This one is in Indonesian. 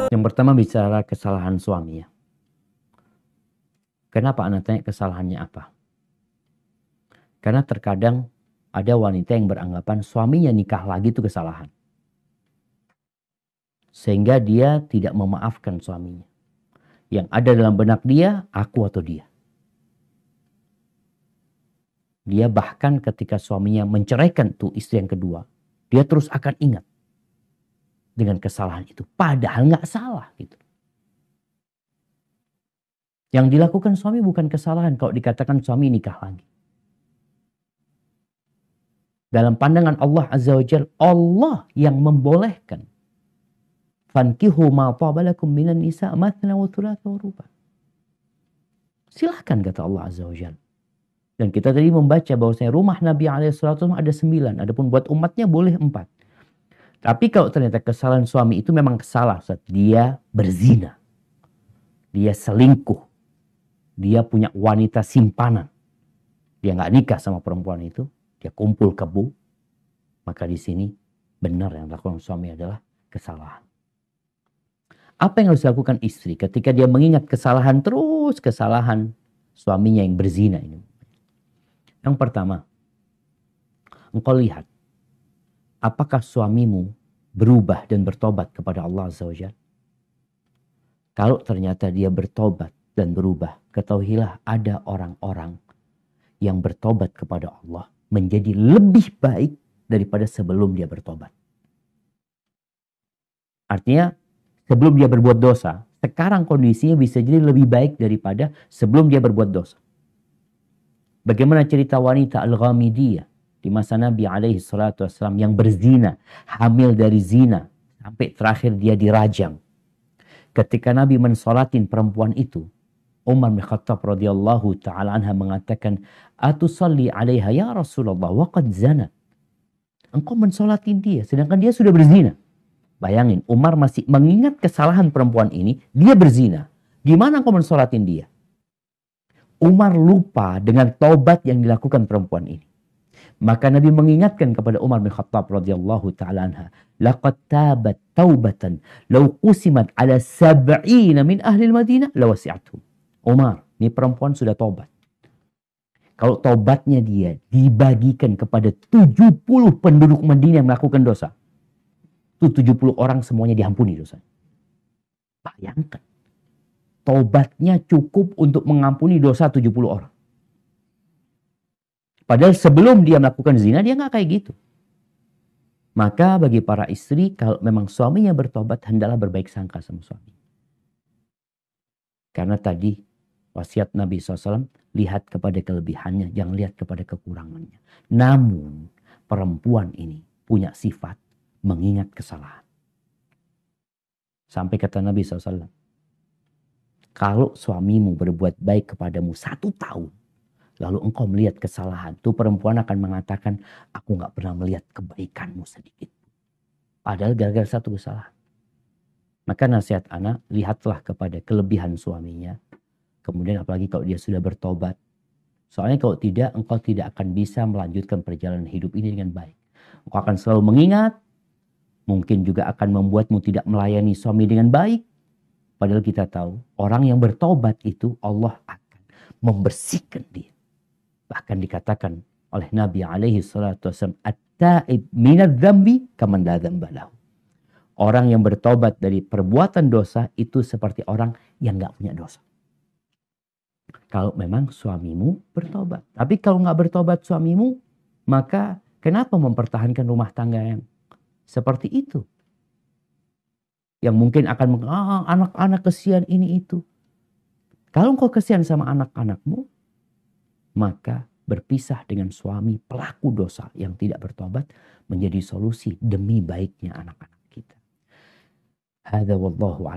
Yang pertama bicara kesalahan suami ya. Kenapa Anda tanya kesalahannya apa? Karena terkadang ada wanita yang beranggapan suaminya nikah lagi itu kesalahan. Sehingga dia tidak memaafkan suaminya. Yang ada dalam benak dia, aku atau dia. Dia bahkan ketika suaminya menceraikan tuh istri yang kedua, dia terus akan ingat dengan kesalahan itu. Padahal nggak salah gitu. Yang dilakukan suami bukan kesalahan kalau dikatakan suami nikah lagi. Dalam pandangan Allah Azza wa Jalla, Allah yang membolehkan. Fankihu ma tabalakum minan nisa mathna wa thulatha wa ruba. Silahkan kata Allah Azza wa Jalla. Dan kita tadi membaca bahwasanya rumah Nabi SAW ada 9. Adapun buat umatnya boleh 4. Tapi kalau ternyata kesalahan suami itu memang salah. Dia berzina. Dia selingkuh. Dia punya wanita simpanan. Dia nggak nikah sama perempuan itu. Dia kumpul kebo. Maka di sini benar yang dilakukan suami adalah kesalahan. Apa yang harus dilakukan istri ketika dia mengingat kesalahan terus kesalahan suaminya yang berzina ini? Yang pertama, engkau lihat apakah suamimu berubah dan bertobat kepada Allah Azza wa Jalla. Kalau ternyata dia bertobat dan berubah, ketahuilah ada orang-orang yang bertobat kepada Allah menjadi lebih baik daripada sebelum dia bertobat. Artinya sebelum dia berbuat dosa, sekarang kondisinya bisa jadi lebih baik daripada sebelum dia berbuat dosa. Bagaimana cerita wanita Al-Ghamidiyah di masa Nabi alaihi salatu wassalam yang berzina, hamil dari zina, sampai terakhir dia dirajam. Ketika Nabi mensolatin perempuan itu, Umar bin Khattab radhiyallahu ta'ala anha mengatakan, "Atusalli 'alaiha ya Rasulullah wa qad zanat." Engkau mensolatin dia sedangkan dia sudah berzina. Bayangin, Umar masih mengingat kesalahan perempuan ini, dia berzina. Gimana engkau mensolatin dia? Umar lupa dengan taubat yang dilakukan perempuan ini. Maka Nabi mengingatkan kepada Umar bin Khattab radhiyallahu ta'ala anha, "Laqad tabat taubatan law qusimat ala 70 min ahli Madinah lawasi'atuhum." Umar, ini perempuan sudah taubat. Kalau taubatnya dia dibagikan kepada 70 penduduk Madinah yang melakukan dosa, itu 70 orang semuanya diampuni dosa. Bayangkan. Taubatnya cukup untuk mengampuni dosa 70 orang. Padahal sebelum dia melakukan zina, dia nggak kayak gitu. Maka bagi para istri, kalau memang suaminya bertobat, hendaklah berbaik sangka sama suami. Karena tadi wasiat Nabi SAW, lihat kepada kelebihannya, jangan lihat kepada kekurangannya. Namun perempuan ini punya sifat mengingat kesalahan. Sampai kata Nabi SAW, kalau suamimu berbuat baik kepadamu 1 tahun, lalu engkau melihat kesalahan, tuh perempuan akan mengatakan, aku gak pernah melihat kebaikanmu sedikit. Padahal gara-gara 1 kesalahan. Maka nasihat anak, lihatlah kepada kelebihan suaminya. Kemudian apalagi kalau dia sudah bertobat. Soalnya kalau tidak, engkau tidak akan bisa melanjutkan perjalanan hidup ini dengan baik. Engkau akan selalu mengingat, mungkin juga akan membuatmu tidak melayani suami dengan baik. Padahal kita tahu, orang yang bertobat itu Allah akan membersihkan dia. Bahkan dikatakan oleh Nabi alaihi salatu wasallam, "At-ta'ib minadz dzambi kaman la dzamba lahu." Orang yang bertobat dari perbuatan dosa itu seperti orang yang gak punya dosa. Kalau memang suamimu bertobat. Tapi kalau gak bertobat suamimu, maka kenapa mempertahankan rumah tangga yang seperti itu? Yang mungkin akan anak-anak kesian ini itu. Kalau engkau kesian sama anak-anakmu, maka berpisah dengan suami pelaku dosa yang tidak bertobat menjadi solusi demi baiknya anak-anak kita. Hadza wallahu a'lam.